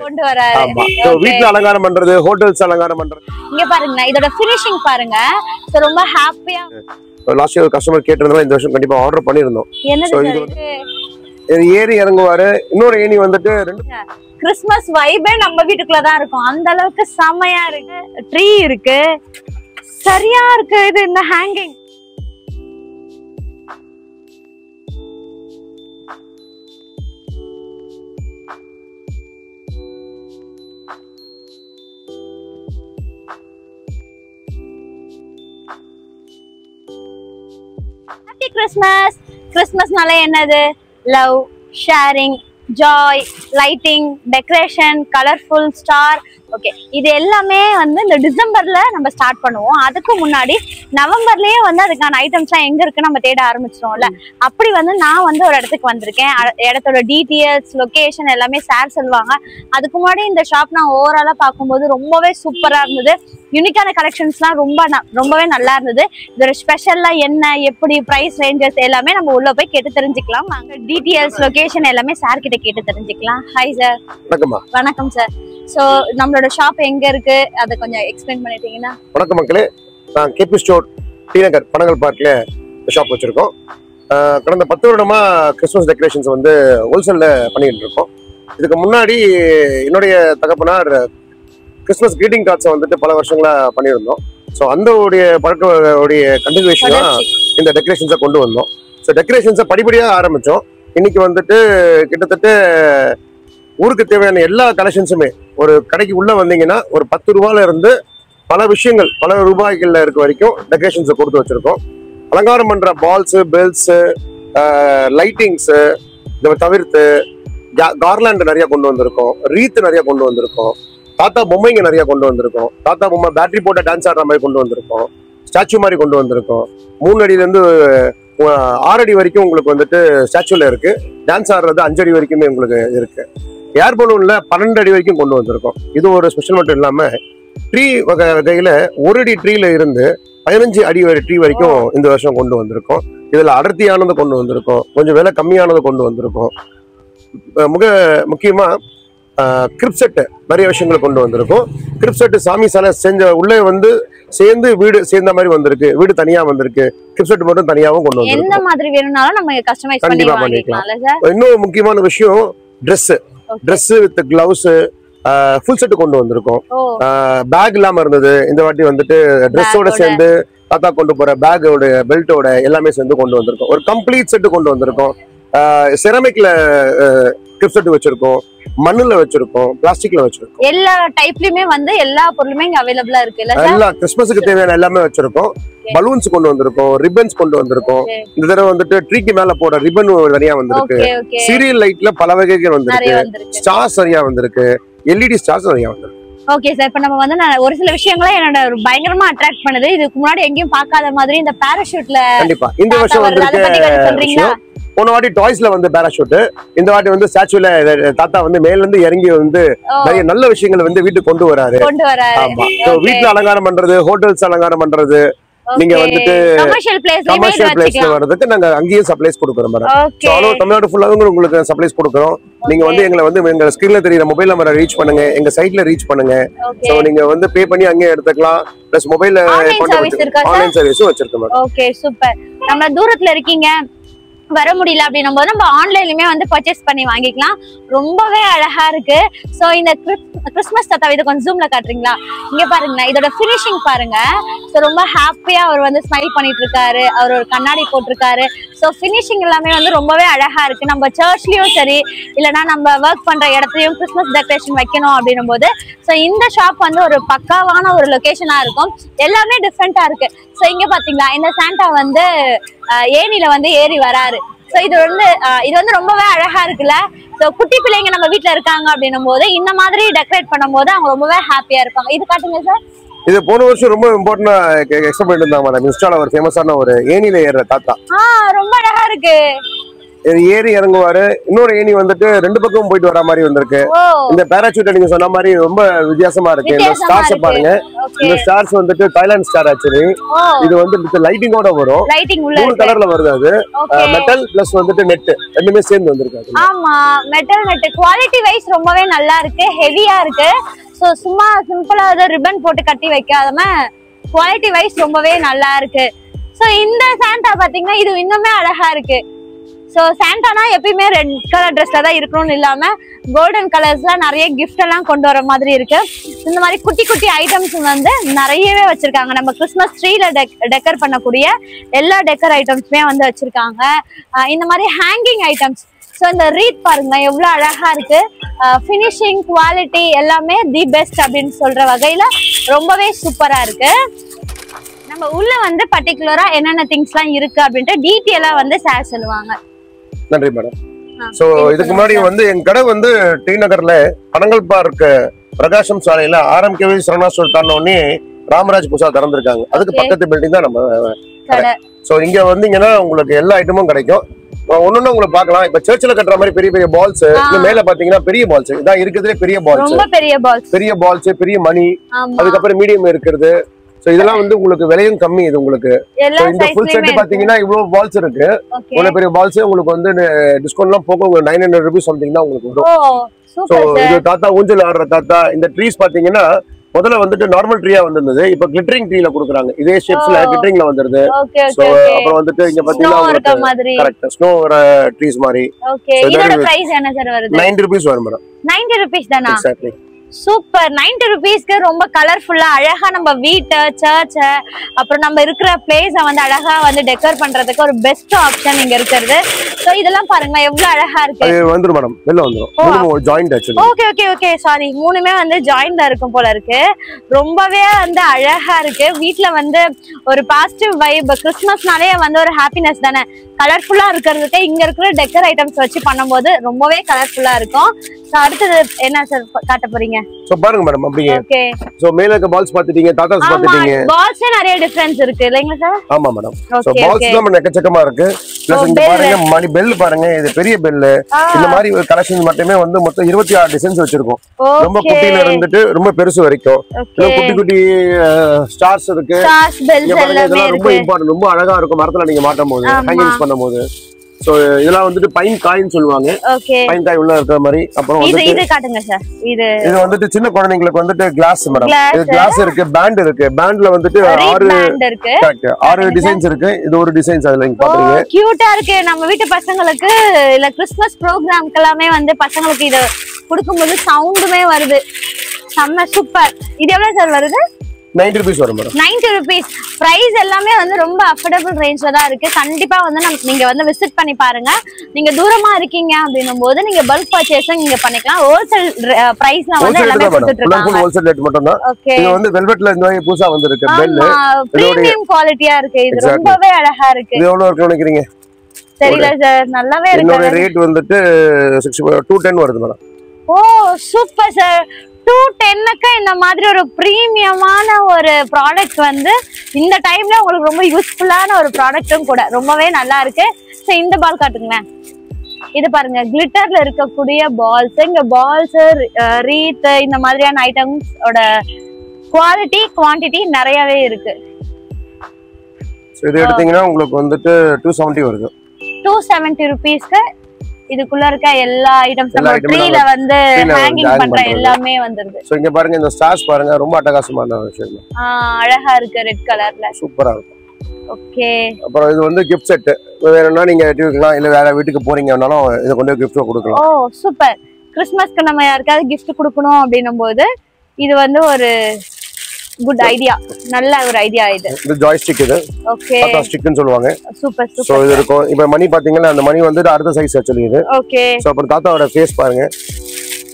கொண்டு வராரு. ஆமா. சோ வீட்ல அலங்காரம் பண்றது, ஹோட்டல்ஸ் அலங்காரம் பண்றது. இங்க பாருங்க இதோட ஃபினிஷிங் பாருங்க. சோ ரொம்ப ஹாப்பியா. லாஸ்ட் இயர் கஸ்டமர் கேட்டிருந்தா இந்த வருஷம் கண்டிப்பா ஆர்டர் பண்ணிருந்தோம். என்னது இது ஏறி இறங்குவாரு. இன்னொரு ஏணி வந்துட்டு கிறிஸ்மஸ் வைபே நம்ம வீட்டுக்குள்ள தான் இருக்கும். அந்த அளவுக்கு செமையா இருக்கு. ட்ரீ இருக்கு. சரியா இருக்கு இது இந்த ஹேங்கிங். Christmas. Christmasனால என்னது? Love, sharing, joy, lighting, decoration, colorful star. Okay, இது எல்லாமே வந்து இந்த டிசம்பர்ல நம்ம ஸ்டார்ட் பண்ணுவோம். அதுக்கு முன்னாடி நவம்பர்லயே வந்து அதுக்கான ஐட்டம்ஸ்லாம் எங்க இருக்கு நம்ம தேட ஆரம்பிச்சிட்டோம்ல. அப்படி வந்து நான் வந்து ஒரு இடத்துக்கு வந்திருக்கேன். இடத்தோட டீட்டெயில்ஸ், லொகேஷன் எல்லாமே சார் சொல்லுவாங்க. அதுக்கு முன்னாடி இந்த ஷாப் நான் ஓவராலா பார்க்கும்போது ரொம்பவே சூப்பரா இருந்தது. யூனிக்கான கலெக்ஷன்ஸ்லாம் ரொம்பவே நல்லா இருந்தது. இதோட ஸ்பெஷல்லாம் என்ன, எப்படி பிரைஸ் ரேஞ்சஸ் எல்லாமே நம்ம உள்ள போய் கேட்டு தெரிஞ்சுக்கலாம். டீட்டெயில்ஸ், லொகேஷன் எல்லாமே சார் கிட்ட கேட்டு தெரிஞ்சுக்கலாம். Hi sir. வணக்கம் சார். சோ நம்மளோட ஷாப் எங்க இருக்கு அத கொஞ்சம் எக்ஸ்பிளைன் பண்ணிட்டீங்கன்னா. வணக்கம் மக்களே, நான் கேபி ஸ்டோர் டி நகர் பனங்கல் பார்க்ல ஷாப் வச்சிருக்கோம். கடந்த 10 வருடமா கிறிஸ்மஸ் டெக்கரேஷன்ஸ் வந்து ஹோல்சேல்ல பண்ணிட்டு இருக்கோம். இதுக்கு முன்னாடி என்னுடைய தகப்பனார் கிறிஸ்மஸ் கிரீட்டிங் கார்ட்ஸை வந்துட்டு பல வருஷங்களா பண்ணியிருந்தோம். ஸோ அந்த பழக்கோடைய கண்டினியூஷனா இந்த டெக்கரேஷன்ஸை கொண்டு வந்தோம். ஸோ டெக்கரேஷன்ஸை படிப்படியாக ஆரம்பித்தோம். இன்னைக்கு வந்துட்டு கிட்டத்தட்ட ஊருக்கு தேவையான எல்லா கலெக்ஷன்ஸுமே ஒரு கடைக்கு உள்ள வந்தீங்கன்னா ஒரு 10 ரூபாயில இருந்து பல விஷயங்கள் பல ரூபாய்கள்ல இருக்க வரைக்கும் டெக்கரேஷன்ஸை கொடுத்து வச்சிருக்கோம். அலங்காரம் பண்ற பால்ஸு, பெல்ஸு, லைட்டிங்ஸு, இதை தவிர்த்து கார்லாண்டு நிறைய கொண்டு வந்திருக்கோம். ரீத்து நிறைய கொண்டு வந்திருக்கோம். தாத்தா பொம்மைங்க நிறைய கொண்டு வந்திருக்கோம். தாத்தா பொம்மை பேட்டரி போட்ட டான்ஸ் ஆடுற மாதிரி கொண்டு வந்திருக்கோம். ஸ்டாச்சு மாதிரி கொண்டு வந்திருக்கோம். 3 அடியிலேருந்து 6 அடி வரைக்கும் உங்களுக்கு வந்துட்டு ஸ்டாச்சுல இருக்கு. டான்ஸ் ஆடுறது 5 அடி வரைக்குமே உங்களுக்கு இருக்கு. ஏர் பலூன்ல 12 அடி வரைக்கும் கொண்டு வந்திருக்கோம். இது ஒரு ஸ்பெஷல் மட்டும் இல்லாம ட்ரீ வகையில 1 அடி ட்ரீல இருந்து 15 அடி ட்ரீ வரைக்கும் இந்த வருஷம் கொண்டு வந்திருக்கோம். இதுல அடர்த்தியானதை கொண்டு வந்திருக்கோம். கொஞ்சம் விலை கம்மியானதை கொண்டு வந்திருக்கோம். முக்கியமா கிரிப் செட்டு நிறைய விஷயங்களை கொண்டு வந்திருக்கோம். கிரிப் செட்டு சாமி சிலை செஞ்ச உள்ளே வந்து சேர்ந்து வீடு சேர்ந்த மாதிரி வந்திருக்கு. வீடு தனியா வந்திருக்கு. கிரிப் செட் மட்டும் தனியாவும் கொண்டு வந்து எந்த மாதிரி வேணும்னாலும் நம்ம கஸ்டமைஸ் பண்ணி வாங்கிக்கலாம். இன்னொரு முக்கியமான விஷயம் dress with gloves full set கொண்டு வந்திருக்கோம். பேக் இல்லாம இருந்தது. இந்த வாட்டி வந்துட்டு ட்ரெஸ்ஸோட சேர்ந்து தாத்தா கொண்டு போற பேக்கோட பெல்ட்டோட எல்லாமே சேர்ந்து கொண்டு வந்திருக்கோம். ஒரு கம்ப்ளீட் செட்டு கொண்டு வந்திருக்கோம். செரமிக்ல கிரிப் செட் வச்சிருக்கோம். மண்ணுல வச்சிருக்கோம். பிளாஸ்டிக்ல வச்சிருக்கோம். எல்லா டைப்லயுமே வந்து எல்லா பொருளுமே இங்க அவைலபிளா இருக்கு. எல்லா கிறிஸ்மஸுக்கு தேவையான எல்லாமே வச்சிருக்கோம். பலூன்ஸ் கொண்டு வந்திருக்கோம். ரிப்பன்ஸ் கொண்டு வந்திருக்கோம். இந்த தடவை வந்துட்டு ட்ரீக்கு மேல போற ரிப்பன் நிறைய வந்திருக்கு. சீரியல் லைட்ல பல வகைகள் வந்திருக்கு. ஸ்டார்ஸ் நிறைய வந்திருக்கு. எல்இடி ஸ்டார்ஸ் நிறைய வந்திருக்கு. ஓகே சார், இப்ப நம்ம வந்து ஒரு சில விஷயங்களை என்னோட பயங்கரமா அட்ராக்ட் பண்ணுது. இதுக்கு முன்னாடி எங்கேயும் பார்க்காத மாதிரி இந்த பாராஷூட்ல கண்டிப்பா இந்த வருஷம் வந்து போன வாட்டி டாய்ஸ்ல வந்து பேராஷூட், இந்த வாட்டி வந்து ஸ்டாச்சுல தாத்தா வந்து மேல இருந்து இறங்கி வந்து நிறைய நல்ல விஷயங்களை வந்து வீட்டுக்கு கொண்டு வராரு. ஆமா, வீட்டுல அலங்காரம் பண்றது, ஹோட்டல்ஸ் அலங்காரம் பண்றது, நீங்க வந்துட்டு கமர்ஷியல் பிளேஸ்ல வர்றதுக்கு நாங்க அங்கேயும் சப்ளைஸ் கொடுக்குறோம் மேடம். தமிழ்நாடு ஃபுல்லாவே உங்களுக்கு சப்ளைஸ் கொடுக்குறோம். நீங்க வந்து எங்களை வந்து எங்க ஸ்கிரீன்ல தெரியுற மொபைல் நம்பரை ரீச் பண்ணுங்க, எங்க சைட்ல ரீச் பண்ணுங்க. சோ நீங்க வந்து பே பண்ணி அங்கேயே எடுத்துக்கலாம். பிளஸ் மொபைல்ல ஆன்லைன் சர்வீஸும் வச்சிருக்கோம் மேடம். Okay super. நம்ம தூரத்துல இருக்கீங்க, வர முடியல அப்படின்னும் போது நம்ம ஆன்லைன்லயுமே வந்து பர்ச்சேஸ் பண்ணி வாங்கிக்கலாம். ரொம்பவே அழகா இருக்கு. சோ இந்த கிறிஸ்மஸ் தாத்தா இதை கொஞ்சம் ஜூம்ல காட்டுறீங்களா? இங்க பாருங்க, இதோட பினிஷிங் பாருங்க. சோ ரொம்ப ஹாப்பியா அவர் வந்து ஸ்மைல் பண்ணிட்டு இருக்காரு. அவர் ஒரு கண்ணாடி போட்டிருக்காரு. சோ பினிஷிங் எல்லாமே வந்து ரொம்பவே அழகா இருக்கு. நம்ம சர்ச்லயும் சரி, இல்லைன்னா நம்ம ஒர்க் பண்ற இடத்துலயும் கிறிஸ்மஸ் டெக்கரேஷன் வைக்கணும் அப்படின்னும் போது சோ இந்த ஷாப் வந்து ஒரு பக்காவான ஒரு லொகேஷனா இருக்கும். எல்லாமே டிஃப்ரெண்டா இருக்கு. சோ இங்க பாத்தீங்களா, இந்த சாண்டா வந்து ஏனில வந்து ஏறி வராரு. சோ இது வந்து ரொம்பவே அழகா இருக்குல்ல. சோ குட்டி பிள்ளைங்க நம்ம வீட்டுல இருக்காங்க அப்படின்னும் போது இந்த மாதிரி டெக்கரேட் பண்ணும் போது அவங்க ரொம்பவே ஹாப்பியா இருப்பாங்க. இது காட்டுங்க சார். இது போன வருஷம் ரொம்ப இம்பார்ட்டன்டா எக்ஸ்பிளைன் பண்ணிருந்தாங்க மேடம். இன்ஸ்டால ஒரு ஃபேமஸான ஒரு ஏனில ஏறுற தாத்தா. ரொம்ப அழகா இருக்கு. ஏறி இறங்குவாரு. இன்னொரு ஏணி வந்துட்டு 2 பக்கமும் போயிட்டு வர மாதிரி வந்திருக்கு. இந்த பேராசூட் நீங்க சொன்ன மாதிரி ரொம்ப வித்தியாசமா இருக்கு. இந்த ஸ்டார்ஸ் பாருங்க. இந்த ஸ்டார்ஸ் வந்துட்டு தாய்லாந்து ஸ்டார் ஆக்சுவலி. இது வந்து லைட்டிங்கோட வரும். 3 கலர்ல வருது. அது மெட்டல் பிளஸ் வந்துட்டு நெட் ரெண்டுமே சேர்ந்து வந்திருக்கு. ஆமா, மெட்டல் நெட் குவாலிட்டி வைஸ் ரொம்பவே நல்லா இருக்கு, ஹெவியா இருக்கு. சோ சும்மா சிம்பிளா ரிப்பன் போட்டு கட்டி வைக்காம குவாலிட்டி வைஸ் ரொம்பவே நல்லா இருக்கு. சோ இந்த சாண்டா பாத்தீங்கன்னா இது இன்னுமே அழகா இருக்கு. சோ சாண்டானா எப்பயுமே ரெட் கலர் ட்ரெஸ்ல தான் இருக்கணும்னு இல்லாம கோல்டன் கலர்ஸ்ல நிறைய கிஃப்ட் எல்லாம் கொண்டு வர மாதிரி இருக்கு. இந்த மாதிரி குட்டி குட்டி ஐட்டம்ஸ் வந்து நிறையவே வச்சிருக்காங்க. நம்ம கிறிஸ்மஸ் ட்ரீல டெக்கர் பண்ணக்கூடிய எல்லா டெக்கர் ஐட்டம்ஸுமே வந்து வச்சிருக்காங்க. இந்த மாதிரி ஹேங்கிங் ஐட்டம்ஸ். ஸோ இந்த ரீத் பாருங்க எவ்வளவு அழகா இருக்கு. ஃபினிஷிங் குவாலிட்டி எல்லாமே தி பெஸ்ட் அப்படின்னு சொல்ற வகையில ரொம்பவே சூப்பரா இருக்கு. நம்ம உள்ள வந்து பர்டிகுலரா என்னென்ன திங்ஸ் எல்லாம் இருக்கு அப்படின்ட்டு டீட்டெயிலா வந்து சார் சொல்லுவாங்க. நன்றி மேடம். சோ இதுக்கு முன்னாடி வந்து என் கடை வந்து டி நகர்ல பனங்கல் பார்க் பிரகாசம் சாலையில RMKV சரவணா ஸ்டோர் தாண்டோனே ராமராஜ் புதுசா திறந்திருக்காங்க. அதுக்கு பக்கத்து பில்டிங் தான் நம்ம கடை. சோ இங்க வந்தீங்கன்னா உங்களுக்கு எல்லா ஐட்டமும் கிடைக்கும். ஒன்னொன்னு உங்களுக்கு பார்க்கலாம். இப்ப சர்ச்சில் கட்டுற மாதிரி பெரிய பெரிய பால்ஸ், மேல பாத்தீங்கன்னா பெரிய பால்ஸ் இதான் இருக்கிறதுலே பெரிய பால்ஸ், பெரிய பால்ஸ், பெரிய மணி, அதுக்கப்புறம் மீடியம் இருக்கிறது. சோ இதெல்லாம் வந்து உங்களுக்கு விலையும் கம்மி. இது உங்களுக்கு இந்த ஃபுல் செட் பாத்தீங்கன்னா இவ்வளவு பால்ஸ் இருக்கு. இவ்வளவு பெரிய பால்ஸ் உங்களுக்கு வந்து டிஸ்கவுண்ட் எல்லாம் போக உங்களுக்கு 900 rupees சம்திங் தான் உங்களுக்கு வரும். சோ இது தாத்தா ஊஞ்சல் ஆடுற தாத்தா. இந்த ட்ரீஸ் பாத்தீங்கன்னா முதல்ல வந்துட்டு நார்மல் ட்ரீயா வந்திருந்தது. இப்ப கிளிட்டரிங் ட்ரீல கொடுக்குறாங்க. இதே ஷேப்ஸ்ல கிளிட்டரிங்ல வந்துருது. சோ அப்புறம் வந்துட்டு இங்க பாத்தீங்கன்னா கரெக்ட் ஸ்னோ ட்ரீஸ் மாதிரி. இதோட பிரைஸ் என்ன சார் வருது? 90 rupees வரும் மேடம். 90 rupees தானா? எக்ஸாக்ட்லி. சூப்பர். 90 rupeesக்கு ரொம்ப கலர்ஃபுல்லா அழகா நம்ம வீட்டை, சர்ச், அப்புறம் நம்ம இருக்கிற பிளேஸ வந்து அழகா வந்து டெக்கர் பண்றதுக்கு ஒரு பெஸ்ட் ஆப்ஷன் இங்க இருக்கிறது. சோ இதெல்லாம் பாருங்க எவ்வளவு அழகா இருக்கு. அது வந்துரும் மேடம், வெளிய வந்துரும். மூணுமே ஜாயிண்ட் ஆக்சுவலி. ஓகே சாரி, மூணுமே வந்து ஜாயிண்டா இருக்கும் போல இருக்கு. ரொம்பவே வந்து அழகா இருக்கு. வீட்ல வந்து ஒரு பாசிட்டிவ் வைப். கிறிஸ்மஸ்னாலே வந்து ஒரு ஹாப்பினஸ் தானே. கலர்ஃபுல்லா இருக்கிறதுக்கு இங்க இருக்கிற டெக்கர் ஐட்டம்ஸ் வச்சு பண்ணும்போது ரொம்பவே கலர்ஃபுல்லா இருக்கும். சோ அடுத்து என்ன சார் காட்ட போறீங்க? சோ பாருங்க மேடம் அப்படியே. ஓகே. சோ மேல இருக்க பால்ஸ் பாத்துட்டீங்க, டாடாஸ் பாத்துட்டீங்க. பால்ஸ்ல நிறைய டிஃபரன்ஸ் இருக்கு இல்லைங்களா சார்? ஆமா மேடம். சோ பால்ஸ் நம்ம எக்கச்சக்கமா இருக்கு. பிளஸ் இங்க பாருங்க மணி பெல் பாருங்க. இது பெரிய பெல். இந்த மாதிரி கலெக்ஷன் மட்டுமே வந்து மொத்தம் 26 டிசைன்ஸ் வச்சிருக்கோம். ரொம்ப குட்டில இருந்துட்டு ரொம்ப பெருசு வரைக்கும். குட்டி குட்டி ஸ்டார்ஸ் இருக்கு. ஸ்டார்ஸ் பெல்ஸ் எல்லாமே இருக்கு. ரொம்ப இம்பார்ட்டன்ட். ரொம்ப அழகா இருக்கும் மரத்துல நீங்க மாட்டும்போது, ஹேங்கிங்ஸ் பண்ணும்போது. சோ இதெல்லாம் வந்துட்டு பைன் காயின்னு சொல்லுவாங்க. பைன் காய் உள்ள இருக்கிற மாதிரி. அப்புறம் இது காட்டுங்க சார். இது வந்துட்டு சின்ன குழந்தைங்களுக்கு வந்துட்டு கிளாஸ் மேடம். இது கிளாஸ் இருக்கு, பேண்ட் இருக்கு. பேண்ட்ல வந்துட்டு 6 டிசைன்ஸ் இருக்கு. இது ஒரு டிசைன்ஸ் அதுல நீங்க பாக்குறீங்க. கியூட்டா இருக்கு. நம்ம வீட்டு பசங்களுக்கு இல்ல கிறிஸ்மஸ் ப்ரோகிராம்க்கு எல்லாமே வந்து பசங்களுக்கு இத கொடுக்கும்போது சவுண்டுமே வருது. செம்ம சூப்பர். இது எவ்வளவு சார் வருது? 90 rupees வரும் மேடம். 90 rupees. பிரைஸ் எல்லாமே வந்து ரொம்ப அஃபோர்டபிள் ரேஞ்ச்ல தான் இருக்கு. கண்டிப்பா வந்து நீங்க வந்து விசிட் பண்ணி பாருங்க. நீங்க தூரமா இருக்கீங்க அப்படினும் போது நீங்க பல்க் பர்ச்சேஸிங் நீங்க பண்ணிக்கலாம். ஹோல்சேல் பிரைஸ்ல வந்து எல்லாமே கொடுத்துட்டு இருக்காங்க. ஹோல்சேல் ரேட் மட்டும் தான். இது வந்து வெல்வெட்ல இந்த மாதிரி புதுசா வந்திருக்கு பெல். பிரீமியம் குவாலிட்டியா இருக்கு. இது ரொம்பவே அழகா இருக்கு. இது எவ்வளவு இருக்கு நினைக்கிறீங்க? தெரியல சார், நல்லாவே இருக்கு. இதோட ரேட் வந்துட்டு 210 வருது மேடம். ஓ சூப்பர் சார். 210க்கு இந்த மாதிரி ஒரு பிரீமியமான ஒரு ப்ராடக்ட் வந்து இந்த டைம்ல உங்களுக்கு ரொம்ப யூஸ்ஃபுல்லான ஒரு ப்ராடக்ட்டும் கூட. ரொம்பவே நல்லா இருக்கு. சோ இந்த பால் காட்டுங்களேன். இது பாருங்க கிளிட்டர்ல இருக்கக்கூடிய பால்ஸ். இங்க பால்ஸ், ரீத், இந்த மாதிரியான ஐட்டம்ஸ் ஓட குவாலிட்டி குவாண்டிட்டி நிறையவே இருக்கு. இது எடுத்தீங்கன்னா உங்களுக்கு வந்துட்டு 270 வருது. 270 rupeesக்கு இதுக்குள்ள இருக்க எல்லா ஐட்டம்ஸ் நம்ம ட்ரீல வந்து ஹேங்கிங் பண்ற எல்லாமே வந்துருது. சோ இங்க பாருங்க இந்த ஸ்டார்ஸ் பாருங்க ரொம்ப அட்டகாசமான விஷயம். அழகா இருக்கு ரெட் கலர்ல. சூப்பரா இருக்கு. ஓகே. அப்புறம் இது வந்து gift set. வேறனா நீங்க எடுத்துக்கலாம் இல்ல வேற வீட்டுக்கு போறீங்கனாலும் இத கொண்டு போய் gift கொடுக்கலாம். ஓ சூப்பர். கிறிஸ்மஸ்க்கு நம்ம யாருக்காவது gift கொடுக்கணும் அப்படினும்போது இது வந்து ஒரு குட் ஐடியா. நல்ல ஒரு ஐடியா இது. இது ஜாய்ஸ்டிக். இது ஓகே. டாடா ஸ்டிக்னு சொல்லுவாங்க. Super super. சோ இது இருக்கும். இப்போ மணி பாத்தீங்கன்னா அந்த மணி வந்து அடுத்த சைஸ் ஆக்சுவலி இது. ஓகே. சோ அப்புறம் தாத்தாவோட ஃபேஸ் பாருங்க.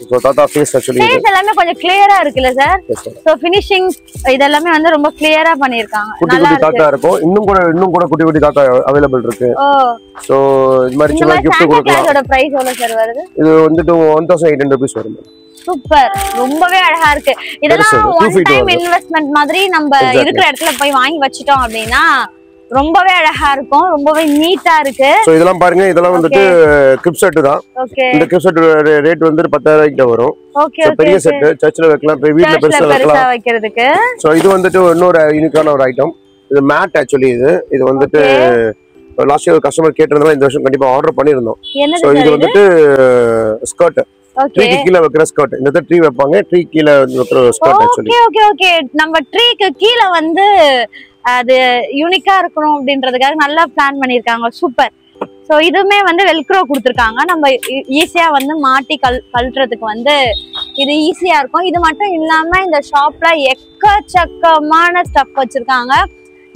சோ தாத்தா ஃபேஸ் ஆக்சுவலி ஃபேஸ் எல்லாமே கொஞ்சம் கிளியரா இருக்குல சார்? சோ ஃபினிஷிங் இதெல்லாம் வந்து ரொம்ப கிளியரா பண்ணிருக்காங்க. குட்டி குட்டி தாத்தா இருக்கும். இன்னும் கூட குட்டி குட்டி தாத்தா அவேலபிள் இருக்கு. ஓ சோ இது மாதிரி சின்ன gift கொடுக்கலாம். இதோட பிரைஸ் எவ்வளவு சார் வருது? இது வந்து 1800 rupees வரும். சூப்பர். ரொம்பவே அழகா இருக்கு. இதெல்லாம் ஒன் டைம் இன்வெஸ்ட்மென்ட் மாதிரி நம்ம இருக்கிற இடத்துல போய் வாங்கி வச்சிட்டோம் அப்படினா ரொம்பவே அழகா இருக்கும், ரொம்பவே நீட்டா இருக்கு. சோ இதெல்லாம் பாருங்க, இதெல்லாம் வந்துட்டு கிரிப் செட் தான். ஓகே, இந்த கிரிப் செட் ரேட் வந்து 10,000 கிட்ட வரும். Okay, okay. பெரிய செட் சர்ச்சில் வைக்கலாம், வீட்ல பெருசா வைக்கிறதுக்கு. சோ இது வந்துட்டு இன்னொரு யூனிக்கான ஒரு ஐட்டம். இது மேட் ஆக்சுவலி. இது வந்துட்டு லாஸ்ட் இயர் கஸ்டமர் கேட்டிருந்தா இந்த வருஷம் கண்டிப்பா ஆர்டர் பண்ணிருந்தோம். சோ இது வந்துட்டு ஸ்கர்ட், ட்ரீக்கு கீழ வைக்கிற ஸ்கர்ட். இந்த ட்ரீ வைப்பாங்க, ட்ரீ கீழ வைக்கிற skirt actually. Okay, okay, okay. நம்ம ட்ரீக்கு கீழ வந்து அது யூனிக்கா இருக்கணும் அப்படின்றதுக்காக நல்லா பிளான் பண்ணிருக்காங்க. சூப்பர். சோ இதுமே வந்து வெல்க்ரோ கொடுத்துருக்காங்க, நம்ம ஈஸியா வந்து மாட்டி கழட்டுறதுக்கு வந்து இது ஈஸியா இருக்கும். இது மட்டும் இல்லாம இந்த ஷாப்ல எக்கச்சக்கமான ஸ்டஃப் வச்சிருக்காங்க,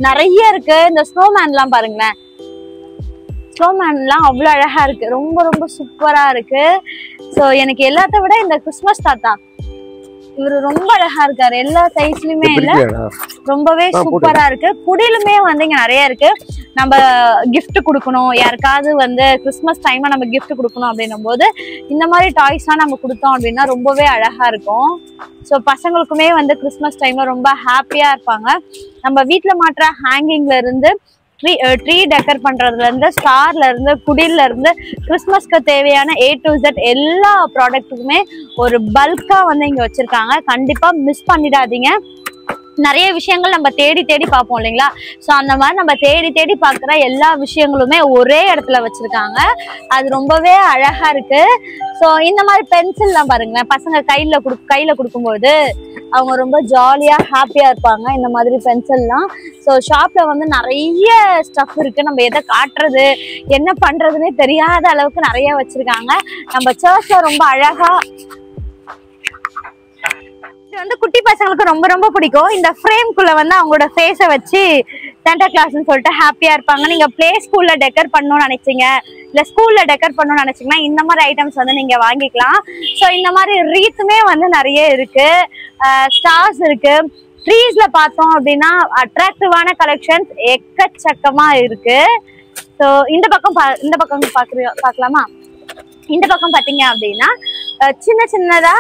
நிறைய இருக்கு. இந்த ஸ்னோமேன் எல்லாம் பாருங்களேன், ஸ்னோமேன்லாம் அவ்வளவு அழகா இருக்கு, ரொம்ப ரொம்ப சூப்பரா இருக்கு. சோ எனக்கு எல்லாத்த விட இந்த கிறிஸ்மஸ் தாத்தா இவரு ரொம்ப அழகா இருக்காரு, எல்லா சைஸ்லயுமே இல்ல, ரொம்பவே சூப்பரா இருக்கு. குடிலுமே வந்து இங்க நிறைய இருக்கு. நம்ம கிஃப்ட் கொடுக்கணும் யாருக்காவது வந்து கிறிஸ்மஸ் டைம்ல நம்ம கிஃப்ட் கொடுக்கணும் அப்படின்னும் போது இந்த மாதிரி டாய்ஸ் எல்லாம் நம்ம கொடுத்தோம் அப்படின்னா ரொம்பவே அழகா இருக்கும். ஸோ பசங்களுக்குமே வந்து கிறிஸ்மஸ் டைம்ல ரொம்ப ஹாப்பியா இருப்பாங்க. நம்ம வீட்டுல மாட்டுற ஹேங்கிங்ல இருந்து ட்ரீ டெக்கர் பண்றதுல இருந்து ஸ்டார்ல இருந்து குடில இருந்து கிறிஸ்மஸ்க்கு தேவையான A to Z எல்லா ப்ராடக்ட்டுக்குமே ஒரு பல்கா வந்து இங்க வச்சிருக்காங்க. கண்டிப்பா மிஸ் பண்ணிடாதீங்க. நிறைய விஷயங்கள் நம்ம தேடி தேடி பார்ப்போம் இல்லைங்களா, ஸோ அந்த மாதிரி நம்ம தேடி தேடி பார்க்குற எல்லா விஷயங்களுமே ஒரே இடத்துல வச்சிருக்காங்க. அது ரொம்பவே அழகா இருக்கு. ஸோ இந்த மாதிரி பென்சில்லாம் பாருங்களேன், பசங்க கையில கொடுக்கும்போது அவங்க ரொம்ப ஜாலியா ஹாப்பியா இருப்பாங்க. இந்த மாதிரி பென்சில்லாம் ஸோ ஷாப்ல வந்து நிறைய ஸ்டஃப் இருக்கு. நம்ம எதை காட்டுறது என்ன பண்றதுன்னே தெரியாத அளவுக்கு நிறைய வச்சிருக்காங்க. நம்ம சர்ச்ல ரொம்ப அழகா இது வந்து குட்டி பசங்களுக்கு ரொம்ப ரொம்ப பிடிக்கும். இந்த ஃப்ரேம்குள்ள வந்து அவங்களோட ஃபேஸை வச்சு சாண்டா கிளாஸ்ன்னு சொல்லிட்டு ஹாப்பியா இருப்பாங்க. நீங்க பிளே ஸ்கூல்ல டெக்கர் பண்ணணும்னு நினைச்சீங்க, இல்ல ஸ்கூல்ல டெக்கர் பண்ணணும்னு நினைச்சீங்கன்னா இந்த மாதிரி ஐட்டம்ஸ் வந்து நீங்க வாங்கிக்கலாம். ஸோ இந்த மாதிரி ரீத்துமே வந்து நிறைய இருக்கு, ஸ்டார்ஸ் இருக்கு. ட்ரீஸ்ல பார்த்தோம் அப்படின்னா அட்ராக்டிவான கலெக்ஷன்ஸ் எக்கச்சக்கமா இருக்கு. ஸோ இந்த பக்கம் பார்க்கலாமா? இந்த பக்கம் பாத்தீங்க அப்படின்னா சின்ன சின்னதா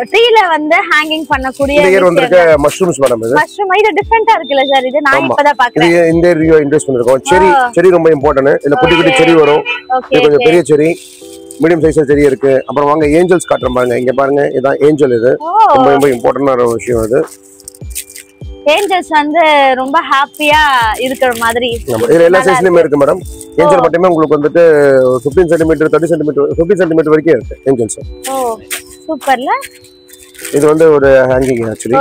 ட்ரீல வந்து ஹேங்கிங் பண்ணக்கூடிய மஷ்ரூம்ஸ் மேடம். மஷ்ரூம் இது டிஃபரெண்டா இருக்குல்ல சார், இது நான் இப்பதான் பாக்குறேன். இந்த ரிவ்யூ இன்ட்ரெஸ்ட் பண்ணிருக்கோம். செரி ரொம்ப இம்பார்ட்டன்ட். இதுல குட்டி குட்டி செரி வரும், கொஞ்சம் பெரிய செரி, மீடியம் சைஸ்ல செரி இருக்கு. அப்புறம் வாங்க ஏஞ்சல்ஸ் காட்டுறேன் பாருங்க. இங்க பாருங்க, இதான் ஏஞ்சல். இது ரொம்ப ரொம்ப இம்பார்ட்டன்டான ஒரு விஷயம். அது ஏஞ்சல்ஸ் வந்து ரொம்ப ஹாப்பியா இருக்கிற மாதிரி இதுல எல்லா சைஸ்லயுமே இருக்கு மேடம். ஏஞ்சல் மட்டுமே உங்களுக்கு வந்துட்டு 15 சென்டிமீட்டர் 30 சென்டிமீட்டர் 50 சென்டிமீட்டர் வரைக்கும் இருக்கு ஏஞ்சல்ஸ். ஓ சூப்பர்ல. இது வந்து ஒரு ஹேங்கிங் ஆக்சுவலி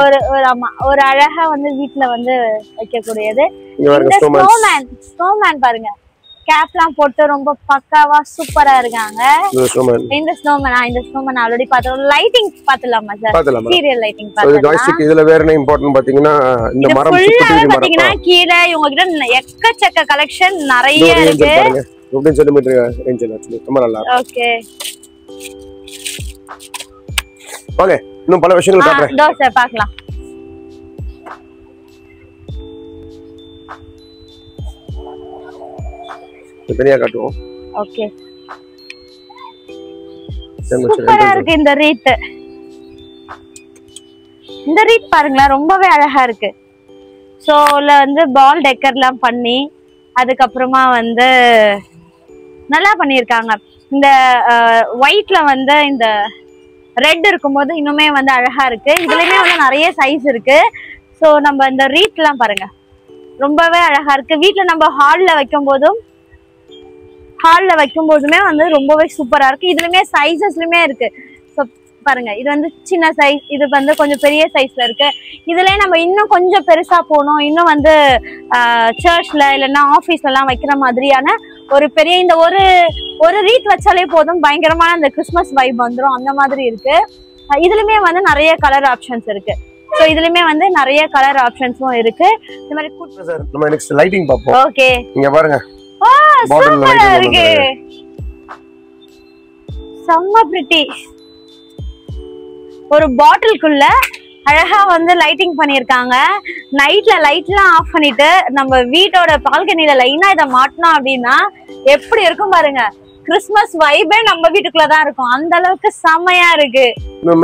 ஆமா ஒரு அழகா வந்து வீட்ல வந்து வைக்கக்கூடியது. இங்க பாருங்க ஸ்னோமேன் பாருங்க, கேப்லாம் போட்டு ரொம்ப பக்காவா சூப்பரா இருக்காங்க. இந்த ஸ்னோமேன் ஆல்ரெடி பார்த்தோம். லைட்டிங் பார்த்தலாமா சார்? சீரியல் லைட்டிங் பார்த்தலாம். ஜாய்ஸ்டிக் இதுல வேற என்ன இம்பார்ட்டன்ட் பாத்தீங்கன்னா இந்த மரம் சுத்தி பாத்தீங்கன்னா கீழ இவங்க கிட்ட எக்கச்சக்க கலெக்ஷன் நிறைய இருக்கு. 15 சென்டிமீட்டர் ரேஞ்ச் ஆக்சுவலி ரொம்ப நல்லா இருக்கு. ஓகே ஓகே, இன்னும் பல விஷயங்கள் காட்டுறேன். தோசை பார்க்கலாம். தனியா காட்டுவோம். ஓகே சூப்பரா இருக்கு இந்த ரீட். இந்த ரீட் பாருங்களா, ரொம்பவே அழகா இருக்கு. சோல வந்து பால் டெக்கர்லாம் பண்ணி அதுக்கப்புறமா வந்து நல்லா பண்ணியிருக்காங்க. இந்த ஒயிட்ல வந்து இந்த ரெட் இருக்கும்போது இன்னுமே வந்து அழகா இருக்கு. இதுலயுமே வந்து நிறைய சைஸ் இருக்கு. ஸோ நம்ம இந்த ரீட்லாம் பாருங்க ரொம்பவே அழகா இருக்கு. வீட்டுல நம்ம ஹால்ல வைக்கும் போதுமே வந்து ரொம்பவே சூப்பரா இருக்கு. இதுலயுமே சைசஸ்லயுமே இருக்கு. ஸோ பாருங்க, இது வந்து சின்ன சைஸ், இது வந்து கொஞ்சம் பெரிய சைஸ்ல இருக்கு. இதுலயே நம்ம இன்னும் கொஞ்சம் பெருசா போகணும், இன்னும் வந்து சர்ச்ல இல்லைன்னா ஆபீஸ்ல எல்லாம் வைக்கிற மாதிரியான ஒரு பெரிய இந்த ஒரு ரீட் வச்சாலே போதும், பயங்கரமான அந்த கிறிஸ்மஸ் வைப் வந்துடும். அந்த மாதிரி இருக்கு. இதுலயுமே வந்து நிறைய கலர் ஆப்ஷன்ஸ் இருக்கு. ஸோ இதுலயுமே வந்து நிறைய கலர் ஆப்ஷன்ஸும் இருக்கு. இந்த மாதிரி நம்ம நெக்ஸ்ட் லைட்டிங் பார்ப்போம். ஓகே இங்க பாருங்க, சூப்பரா இருக்கு, செம்ம பிரிட்டி. ஒரு பாட்டிலுக்குள்ள அழகா வந்து லைட்டிங் பண்ணிருக்காங்க. நைட்ல லைட்லாம் ஆஃப் பண்ணிட்டு நம்ம வீட்டோட பால்கனில லைனா இதை மாட்டினோம் அப்படின்னா எப்படி இருக்கும் பாருங்க. கிறிஸ்மஸ் வைபே நம்ம வீட்டுக்குள்ளதான் இருக்கும். அந்த அளவுக்கு செமையா இருக்கு.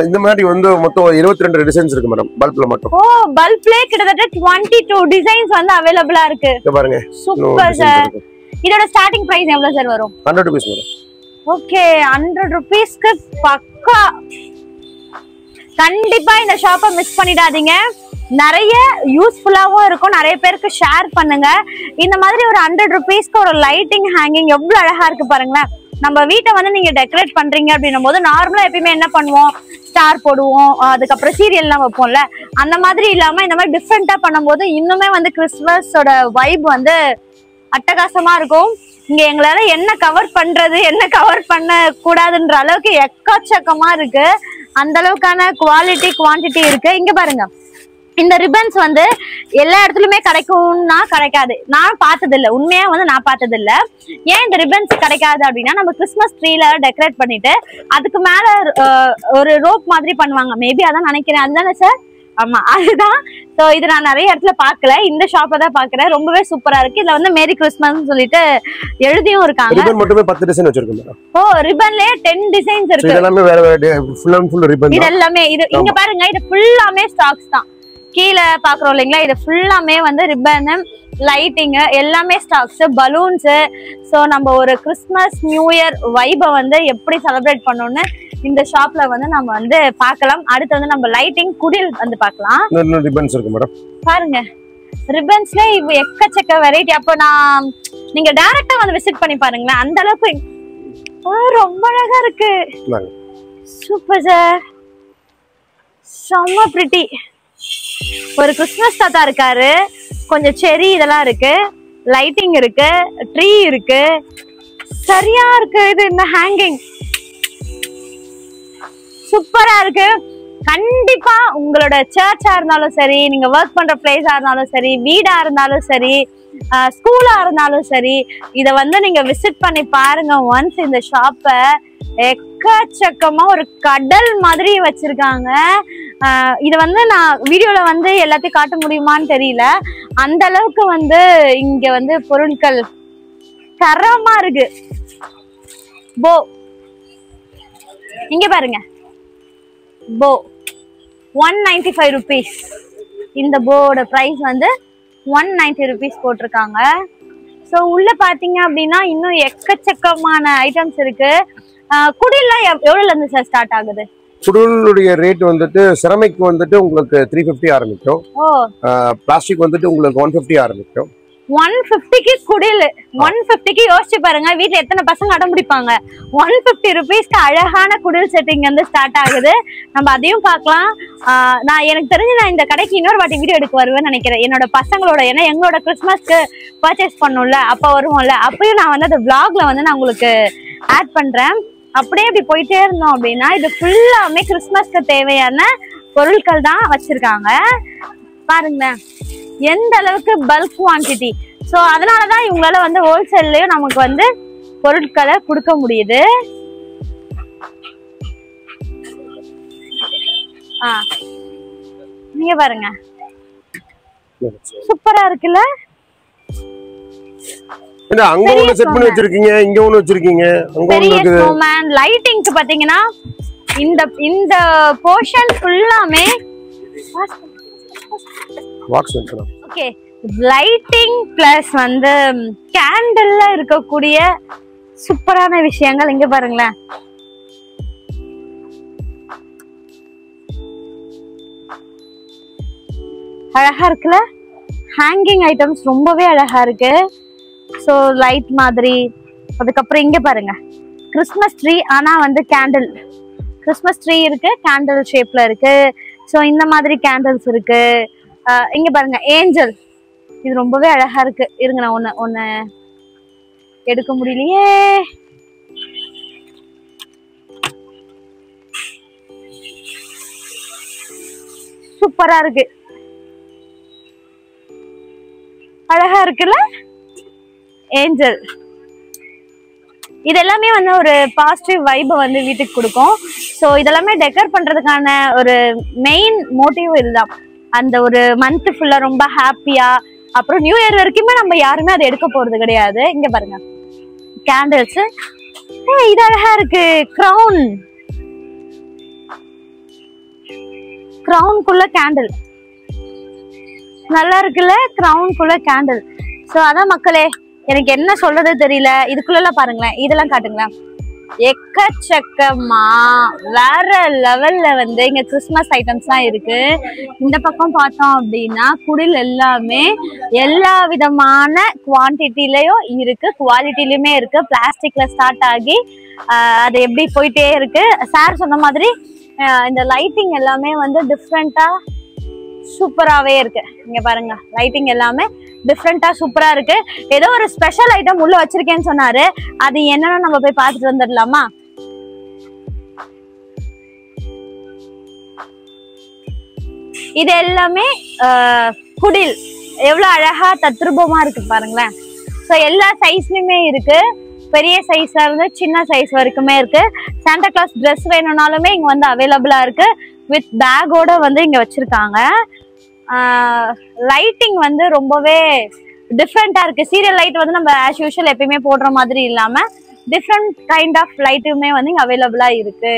இந்த மாதிரி வந்து மொத்தம் 22 டிசைன்ஸ் இருக்கு மேடம் பல்ப்ல மட்டும். ஓ பல்ப்லயே கிட்டத்தட்ட 22 டிசைன்ஸ் வந்து அவைலபிளா இருக்கு. பாருங்க சூப்பர் சார். இதோட ஸ்டார்டிங் பிரைஸ் எவ்வளவு சார் வரும்? 100 rupees மேடம். ஓகே 100 rupeesக்கு பக்கா. கண்டிப்பா இந்த ஷாப்பை மிஸ் பண்ணிடாதீங்க. நிறைய யூஸ்ஃபுல்லாவும் இருக்கும். நிறைய பேருக்கு ஷேர் பண்ணுங்க. இந்த மாதிரி ஒரு 100 rupeesக்கு ஒரு லைட்டிங் ஹேங்கிங் எவ்வளவு அழகா இருக்கு பாருங்களேன். நம்ம வீட்டை வந்து நீங்க டெக்கரேட் பண்றீங்க அப்படின்னும் போது நார்மலா எப்பயுமே என்ன பண்ணுவோம், ஸ்டார் போடுவோம், அதுக்கப்புறம் சீரியல்லாம் வைப்போம்ல. அந்த மாதிரி இல்லாம இந்த மாதிரி டிஃப்ரெண்டா பண்ணும்போது இன்னுமே வந்து கிறிஸ்மஸோட வைப் வந்து அட்டகாசமா இருக்கும். இங்க எங்களால என்ன கவர் பண்றது என்ன கவர் பண்ண கூடாதுன்ற அளவுக்கு எக்கச்சக்கமா இருக்கு. அந்த அளவுக்கான குவாலிட்டி குவான்டிட்டி இருக்கு. இங்க பாருங்க, இந்த ரிப்பன்ஸ் வந்து எல்லா இடத்துலயுமே கிடைக்கும்னா கிடைக்காது. நான் பார்த்தது இல்லை, உண்மையா வந்து நான் பார்த்தது இல்லை. ஏன் இந்த ரிப்பன்ஸ் கிடைக்காது அப்படின்னா, நம்ம கிறிஸ்மஸ் ட்ரீல டெக்கரேட் பண்ணிட்டு அதுக்கு மேல ஒரு ரோப் மாதிரி பண்ணுவாங்க. மேபி அதான் நினைக்கிறேன். அதுதானே சார்? ஆமா அதுதான். சோ இது நான் நிறைய இடத்துல பாக்கல, இந்த ஷாப்ல தான் பாக்குறேன். ரொம்பவே சூப்பரா இருக்கு. இதுல வந்து மேரி கிறிஸ்மஸ் சொல்லிட்டு எழுதியும் இருக்காங்க. ரிப்பன் மட்டுமே 10 டிசைன் வச்சிருக்கோம். ஓ ரிப்பன்லயே 10 டிசைன்ஸ் இருக்கு. இதெல்லாம் வேற வேற ஃபுல் அண்ட் ஃபுல் ரிப்பன். இது எல்லாமே இது இங்க பாருங்க, இது ஃபுல்லாமே ஸ்டாக்ஸ் தான். கீழே பாக்குறோம் இல்லைங்களா, இது ஃபுல்லாமே வந்து ரிப்பன், லைட்டிங் எல்லாமே ஸ்டாக்ஸ், பலூன்ஸ். ஸோ நம்ம ஒரு கிறிஸ்மஸ் நியூ இயர் வைபை வந்து எப்படி செலிப்ரேட் பண்ணணும்னு இந்த ஷாப்ல வந்து நம்ம வந்து பார்க்கலாம். அடுத்து வந்து நம்ம லைட்டிங் குடில் வந்து பார்க்கலாம். ரிப்பன்ஸ் இருக்கு மேடம். பாருங்க ரிப்பன்ஸ்ல இவ எக்கச்சக்க வெரைட்டி. அப்போ நான் நீங்க டைரக்டா வந்து விசிட் பண்ணி பாருங்களேன். அந்த அளவுக்கு ரொம்ப அழகா இருக்கு. சூப்பர் சார், செம்ம பிரிட்டி. ஒரு கிறிஸ்மஸ் தாத்தா இருக்காரு, கொஞ்சம் செரி இதெல்லாம் இருக்கு, லைட்டிங் இருக்கு, ட்ரீ இருக்கு, சரியா இருக்கு. இது இந்த ஹேங்கிங் சூப்பரா இருக்கு. கண்டிப்பா உங்களோட சர்ச்சா இருந்தாலும் சரி, நீங்க ஒர்க் பண்ற பிளேஸா இருந்தாலும் சரி, வீடா இருந்தாலும் சரி, ஸ்கூலா இருந்தாலும் சரி, இத வந்து நீங்க விசிட் பண்ணி பாருங்க ஒன்ஸ். இந்த ஷாப்ப எக்கச்சக்கமா ஒரு கடல் மாதிரி வச்சிருக்காங்க. இத வந்து நான் வீடியோல வந்து எல்லாத்தையும் காட்ட முடியுமான்னு தெரியல. அந்த அளவுக்கு வந்து இங்க வந்து பொருட்கள் தரமா இருக்கு. போ இங்க பாருங்க, போ 195 rupees. இந்த போட பிரைஸ் வந்து 190 rupees போட்டிருக்காங்க. ஸோ உள்ள பாத்தீங்க அப்படின்னா இன்னும் எக்கச்சக்கமான ஐட்டம்ஸ் இருக்கு. குடிலாம் எவ்வளவுல இருந்து சார் ஸ்டார்ட் ஆகுது? குடிலுடைய ரேட் வந்துட்டு செரமிக் வந்துட்டு உங்களுக்கு 350 ஆரம்பிக்கும். பிளாஸ்டிக் வந்துட்டு உங்களுக்கு 150 ஆரம்பிக்கும். 150க்கு குடில், 150க்கு யோசிச்சு பாருங்க, வீட்டுல எத்தனை பசங்க அடம் பிடிப்பாங்க. 150 rupeesக்கு அழகான குடில் செட்டிங் வந்து ஸ்டார்ட் ஆகுது. நம்ம அதையும் பார்க்கலாம். நான் எனக்கு தெரிஞ்சு நான் இந்த கடைக்கு இன்னொரு வாட்டி வீடியோ எடுக்க வருவேன்னு நினைக்கிறேன், என்னோட பசங்களோட. ஏன்னா எங்களோட கிறிஸ்மஸ்க்கு பர்ச்சேஸ் பண்ணும்ல, அப்ப வருவோம்ல, அப்பயும் நான் வந்து அந்த vlogல வந்து நான் உங்களுக்கு ஆட் பண்றேன். அப்படியே இப்படி போயிட்டே இருந்தோம் அப்படின்னா இது ஃபுல்லாமே கிறிஸ்மஸ்க்கு தேவையான பொருட்கள் தான் வச்சிருக்காங்க. பாருங்களேன் எந்த அளவுக்கு பல்க் குவான்டிட்டி. ஸோ அதனாலதான் இவங்களால வந்து ஹோல்சேல்லயும் நமக்கு வந்து பொருட்களை கொடுக்க முடியுது. நீங்க பாருங்க சூப்பரா இருக்குல்ல. அங்க ஒண்ணு செட் பண்ணி வச்சிருக்கீங்க, இங்க ஒண்ணு வச்சிருக்கீங்க. அங்க ஒண்ணு இருக்கு. ஸ்னோமேன் லைட்டிங்க்கு பாத்தீங்கன்னா இந்த போர்ஷன் ஃபுல்லாமே ஓகே லைட்டிங் பிளஸ் வந்து கேண்டில்ல இருக்கக்கூடிய சூப்பரான விஷயங்கள் இங்க பாருங்களேன். அழகா இருக்குல்ல. ஹேங்கிங் ஐட்டம்ஸ் ரொம்பவே அழகா இருக்கு. ஸோ லைட் மாதிரி. அதுக்கப்புறம் இங்க பாருங்க கிறிஸ்மஸ் ட்ரீ, ஆனா வந்து கேண்டில். கிறிஸ்மஸ் ட்ரீ இருக்கு, கேண்டில் ஷேப்ல இருக்கு. ஸோ இந்த மாதிரி கேண்டில்ஸ் இருக்கு. இங்க பாருங்க ஏஞ்சல், இது ரொம்பவே அழகா இருக்கு. இருங்க நான் ஒன்னு எடுக்க முடியலையே. சூப்பரா இருக்கு, அழகா இருக்குல்ல ஏஞ்சல். இதெல்லாமே வந்து ஒரு பாசிட்டிவ் வைபை வந்து வீட்டுக்கு கொடுக்கும். ஸோ இதெல்லாமே டெக்கர் பண்றதுக்கான ஒரு மெயின் மோட்டிவ் இதுதான். அந்த ஒரு மந்த் ஃபுல்லா ரொம்ப ஹாப்பியா, அப்புறம் நியூ இயர் வரைக்குமே நம்ம யாருமே அதை எடுக்க போறது கிடையாது. இங்க பாருங்க கேண்டில்ஸ் இது அழகா இருக்கு. கிரவுன்குள்ள கேண்டில் நல்லா இருக்குல்ல, கிரவுன்குள்ள கேண்டில். சோ அதான் மக்களே, எனக்கு என்ன சொல்றது தெரியல. இதுக்குள்ள பாருங்களேன், இதெல்லாம் காட்டுங்களேன். எக்கச்சக்கமா வேற லெவல்ல வந்து இங்க கிறிஸ்மஸ் ஐட்டம்ஸ்லாம் இருக்கு. இந்த பக்கம் பார்த்தோம் அப்படின்னா குடில் எல்லாமே எல்லா விதமான குவான்டிட்டிலயும் இருக்கு, குவாலிட்டிலயுமே இருக்கு. பிளாஸ்டிக்ல ஸ்டார்ட் ஆகி அது எப்படி போயிட்டே இருக்கு. சார் சொன்ன மாதிரி இந்த லைட்டிங் எல்லாமே வந்து டிஃப்ரெண்டா சூப்பராவே இருக்கு. இங்க பாருங்க, லைட்டிங் எல்லாமே டிஃப்ரெண்டா சூப்பரா இருக்கு. ஏதோ ஒரு ஸ்பெஷல் ஐட்டம் உள்ள வச்சிருக்கேன்னு சொன்னாரு. அது என்னன்னு நம்ம போய் பார்த்துட்டு வந்துடலாமா? இது எல்லாமே குடில் எவ்வளவு அழகா தத்ரூபமா இருக்கு பாருங்களேன். சோ எல்லா சைஸ்லயுமே இருக்கு, பெரிய சைஸ்ல இருந்து சின்ன சைஸ் வரைக்குமே இருக்கு. சாண்டா கிளாஸ் ட்ரெஸ் வேணும்னாலுமே இங்க வந்து அவைலபிளா இருக்கு. வித் பேக்கோட வந்து இங்க வச்சிருக்காங்க. லைட்டிங் வந்து ரொம்பவே டிஃப்ரெண்டா இருக்கு. சீரியல் லைட் வந்து நம்ம ஆஸ் யூஷுவல் எப்பயுமே போடுற மாதிரி இல்லாம டிஃப்ரெண்ட் கைண்ட் ஆஃப் லைட்டுமே வந்து இங்க அவைலபிளா இருக்கு.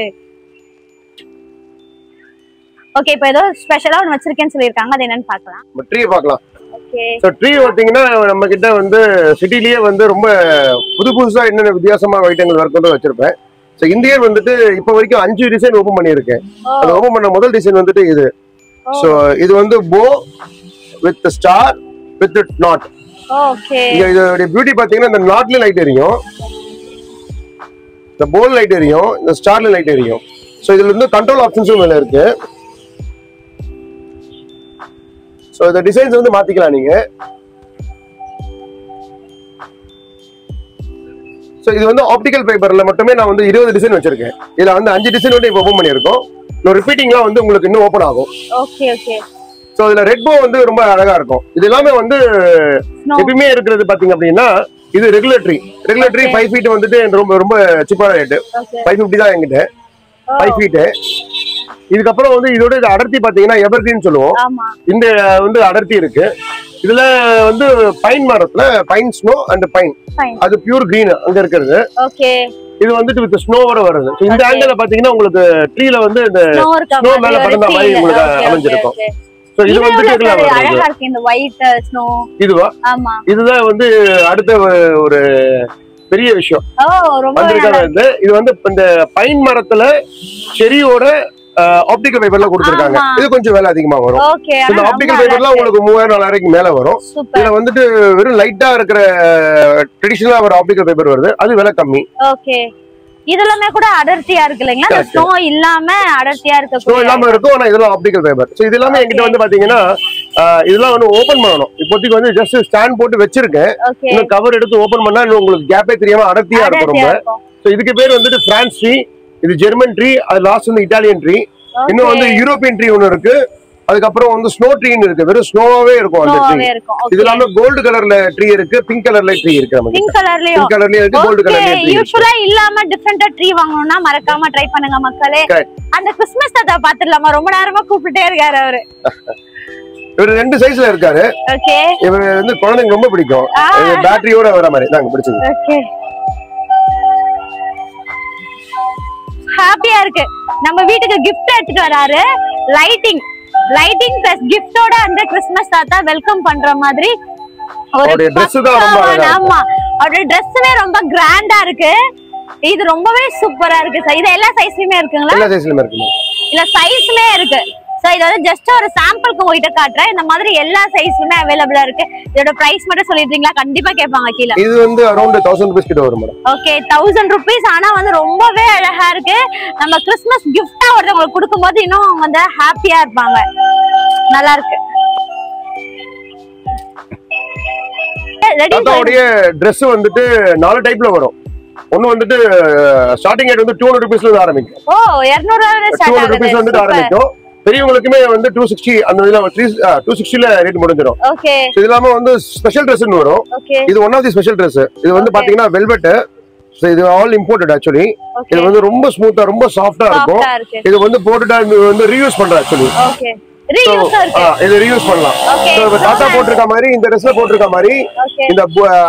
ஓகே, இப்போ ஏதோ ஸ்பெஷலா ஒன்று வச்சிருக்கேன்னு சொல்லியிருக்காங்க, அது என்னன்னு பார்க்கலாம். ட்ரீ பார்க்கலாம். ஓகே, ஸோ ட்ரீ பார்த்தீங்கன்னா நம்ம கிட்ட வந்து சிட்டிலேயே வந்து ரொம்ப புதுசா என்னென்ன வித்தியாசமான ஐட்டங்கள் வரைக்கும் வச்சிருப்பேன். ஸோ இந்த இயர் வந்துட்டு இப்போ வரைக்கும் 5 டிசைன் ஓப்பன் பண்ணியிருக்கேன். அது ஓப்பன் பண்ண முதல் டிசைன் வந்துட்டு இது. ஸோ இது வந்து போ with star with not. Okay, இதோட பியூட்டி பாத்தீங்கன்னா இந்த நாட்ல லைட் எரியும், இந்த போல் லைட் எரியும், இந்த ஸ்டார்ல லைட் எரியும். ஸோ இதுல இருந்து கண்ட்ரோல் ஆப்ஷன்ஸும் மேல இருக்கு. ஸோ இந்த டிசைன்ஸ் வந்து மாத்திக்கலாம் நீங்க. ஸோ இது வந்து ஆப்டிகல் ஃபைபர்ல மட்டுமே நான் வந்து 20 டிசைன் வச்சிருக்கேன். இதுல வந்து 5 டிசைன் வந்து இப்போ ஓப்பன் பண்ணியிருக்கோம். இன்னும் ரிப்பீட்டிங்லாம் வந்து உங்களுக்கு இன்னும் ஓப்பன் ஆகும். Okay okay. ஸோ இதுல ரெட் போ வந்து ரொம்ப அழகா இருக்கும். இது எல்லாமே வந்து எப்பயுமே இருக்கிறது பாத்தீங்க அப்படின்னா இது ரெகுலேட்டரி 5 ஃபீட் வந்துட்டு ரொம்ப ரொம்ப சீப்பான ரேட்டு. 550 தான் என்கிட்ட 5 ஃபீட். இதுக்கப்புறம் வந்து இதோட அடர்த்தி பாத்தீங்கன்னா எவர்கிரீன் சொல்லுவோம். இந்த வந்து அடர்த்தி இருக்கு. இதுல வந்து பைன் மரத்துல பைன் ஸ்னோ அண்ட் பைன், அது பியூர் கிரீன் அங்க இருக்கிறது. இது வந்துட்டு வித் ஸ்னோவோட வருது. இந்த ஆங்கிள் பாத்தீங்கன்னா உங்களுக்கு ட்ரீல வந்து இந்த ஸ்னோ மேல படுற மாதிரி உங்களுக்கு அமைஞ்சிருக்கும். சோ இது வந்துட்டு அழகா இருக்கு இந்த ஒயிட் ஸ்னோ. இதுவா? ஆமா, இதுதான் வந்து அடுத்த ஒரு பெரிய விஷயம் வந்திருக்காங்க. இது வந்து இந்த பைன் மரத்துல செரியோட ஆப்டிகல் ஃபைபர்ல கொடுத்திருக்காங்க. இது கொஞ்சம் விலை அதிகமா வரும். இந்த ஆப்டிகல் ஃபைபர்லாம் உங்களுக்கு 3000-4000க்கு மேல வரும். இதுல வந்துட்டு வெறும் லைட்டா இருக்கிற ட்ரெடிஷனலா வர ஆப்டிகல் ஃபைபர் வருது, அது விலை கம்மி. ஓகே, இதெல்லாமே கூட அடர்த்தியா இருக்கு இல்லைங்களா? ஸ்னோ இல்லாம அடர்த்தியா இருக்கு. ஸ்னோ இல்லாம இருக்கும், ஆனா இதெல்லாம் ஆப்டிகல் ஃபைபர். சோ இது எல்லாமே என்கிட்ட வந்து பாத்தீங்கன்னா இதெல்லாம் வந்து ஓபன் பண்ணணும். இப்போதைக்கு வந்து ஜஸ்ட் ஸ்டாண்ட் போட்டு வச்சிருக்கேன். இன்னும் கவர் எடுத்து ஓபன் பண்ணா உங்களுக்கு கேப்பே தெரியாம அடர்த்தியா இருக்கும் ரொம்ப. சோ இதுக்கு பேர் வந்துட்டு பிரான்ஸ் ட்ரீ, இது ஜெர்மன் ட்ரீ, அது லாஸ்ட் வந்து இட்டாலியன் ட்ரீ, இன்னும் வந்து யூரோப்பியன் ட்ரீ ஒன்னு இருக்கு. அதுக்கப்புறம் வந்து ஸ்னோ ட்ரீன்னு இருக்கு, வெறும் ஸ்னோவாவே இருக்கும் அந்த ட்ரீ. இது இல்லாம கோல்டு கலர்ல ட்ரீ இருக்கு, பிங்க் கலர்ல ட்ரீ இருக்கு. நமக்கு பிங்க் கலர்லயே இருக்கு, கோல்டு கலர்லயே இருக்கு. யூசுவலா இல்லாம டிஃபரண்டா ட்ரீ வாங்கணும்னா மறக்காம ட்ரை பண்ணுங்க மக்களே. அந்த கிறிஸ்மஸ் தாத்தா பாத்துடலாமா? ரொம்ப நேரமா கூப்பிட்டே இருக்காரு அவரு. இவர் 2 சைஸ்ல இருக்காரு. ஓகே, இவர் வந்து குழந்தைங்க ரொம்ப பிடிக்கும். பேட்டரியோட வர மாதிரி நாங்க பிடிச்சது. ஓகே, ஹாப்பியா இருக்கு. நம்ம வீட்டுக்கு கிஃப்ட் எடுத்துட்டு வராரு. லைட்டிங் பிளஸ் கிஃப்டோட அந்த கிறிஸ்மஸ் தாத்தா வெல்கம் பண்ற மாதிரி ஒரு Dress தான் ரொம்ப அழகா. ஆமா, அவரோட Dressமே ரொம்ப கிராண்டா இருக்கு. இது ரொம்பவே சூப்பரா இருக்கு சார். இது எல்லா சைஸ்லயுமே இருக்குங்களா? எல்லா சைஸ்லயுமே இருக்கு. இல்ல சைஸ்மே இருக்கு. சோ இது வந்து ஜஸ்ட் ஒரு சாம்பிளுக்கு உங்ககிட்ட காட்டுறேன். இந்த மாதிரி எல்லா சைஸ்லயுமே அவைலபிளா இருக்கு. இதோட பிரைஸ் மட்டும் சொல்லிடுறீங்களா? கண்டிப்பா கேட்பாங்க கீழ. இது வந்து அரௌண்ட் 1000 ரூபாய் கிட்ட வரும் மேடம். ஓகே, 1000 ரூபாய். ஆனா வந்து ரொம்பவே அழகா இருக்கு. நம்ம கிறிஸ்மஸ் கிஃப்டா ஒருத்தவங்களுக்கு கொடுக்கும்போது இன்னும் அவங்க வந்து ஹாப்பியா இருப்பாங்க. நல்லா இருக்கு. தாத்தாவுடைய Dress வந்துட்டு 4 டைப்ல வரும். ஒன்னு வந்துட்டு ஸ்டார்டிங் ரேட் வந்து 200 ரூபாய்ல இருந்து ஆரம்பிக்கும். ஓ, 200 ரூபாய்ல இருந்து ஆரம்பிக்கும். பெரியவங்களுக்குமே வந்து 260 அந்த இதுல 260ல ரேட் முடிஞ்சிரும். ஓகே, இது இல்லாம வந்து ஸ்பெஷல் Dressன்னு வரும். இது one of the special Dress. இது வந்து பாத்தீங்கன்னா வெல்வெட். இது ஆல் இம்போர்ட்டட் ஆக்சுவலி. இது வந்து ரொம்ப ஸ்மூத்தா ரொம்ப சாஃப்ட்டா இருக்கும். இது வந்து போட்டுட்டா வந்து ரீயூஸ் பண்ற ஆக்சுவலி. ஓகே, ரீயூஸ் இருக்கு. இது ரீயூஸ் பண்ணலாம். சோ இப்ப தாத்தா போட்டுருக்க மாதிரி இந்த Dressல போட்டுருக்க மாதிரி இந்த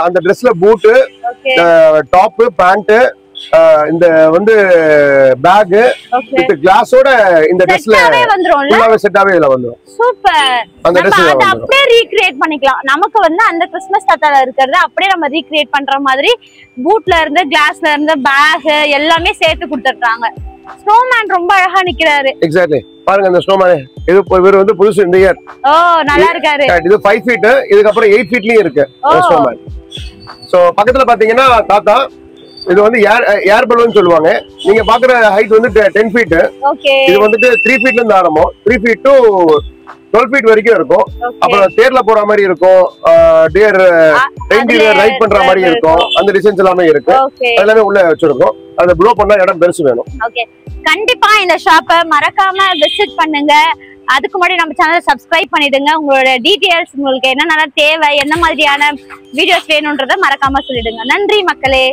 அந்த Dressல பூட், டாப், பேண்ட், இந்த வந்து பேக் வித் கிளாஸோட இந்த ட்ரெஸ்ல ஃபுல்லாவே செட்டாவே இதுல வந்துரும். சூப்பர். அந்த ட்ரெஸ் அத அப்படியே ரீக்ரியேட் பண்ணிக்கலாம். நமக்கு வந்து அந்த கிறிஸ்மஸ் தாத்தால இருக்குறத அப்படியே நம்ம ரீக்ரியேட் பண்ற மாதிரி பூட்ல இருந்து கிளாஸ்ல இருந்து பேக் எல்லாமே சேர்த்து கொடுத்துட்டாங்க. ஸ்னோமேன் ரொம்ப அழகா நிக்கிறாரு. எக்ஸாக்ட்லி. பாருங்க அந்த ஸ்னோமேன் இது இவர் வந்து புதுசு இந்த இயர். ஓ நல்லா இருக்காரு. இது 5 ஃபீட், இதுக்கு அப்புறம் 8 ஃபீட்லயும் இருக்கு ஸ்னோமேன். சோ பக்கத்துல பாத்தீங்கன்னா தாத்தா இது வந்து ஏர் பலூன் சொல்லுவாங்க. நீங்க பாக்குற ஹைட் வந்து 10 ஃபீட். ஓகே. இது வந்துட்டு 3 ஃபீட்ல இருந்து ஆரம்பம். 3 ஃபீட் டு 12 ஃபீட் வரைக்கும் இருக்கும். அப்புறம் தேர்ல போற மாதிரி இருக்கும், டியர் ரெயின்டியர் ரைட் பண்ற மாதிரி இருக்கும். அந்த டிசைன்ஸ் எல்லாமே இருக்கு. எல்லாமே உள்ள வச்சிருக்கோம். அத ப்ளோ பண்ணா இடம் பெருசு வேணும். ஓகே. கண்டிப்பா இந்த ஷாப்பை மறக்காம விசிட் பண்ணுங்க. அதுக்கு முன்னாடி நம்ம சேனலை சப்ஸ்கிரைப் பண்ணிடுங்க. உங்களோட டீடைல்ஸ், உங்களுக்கு என்னென்ன தேவை, என்ன மாதிரியான வீடியோஸ் வேணும்ன்றத மறக்காம சொல்லிடுங்க. நன்றி மக்களே.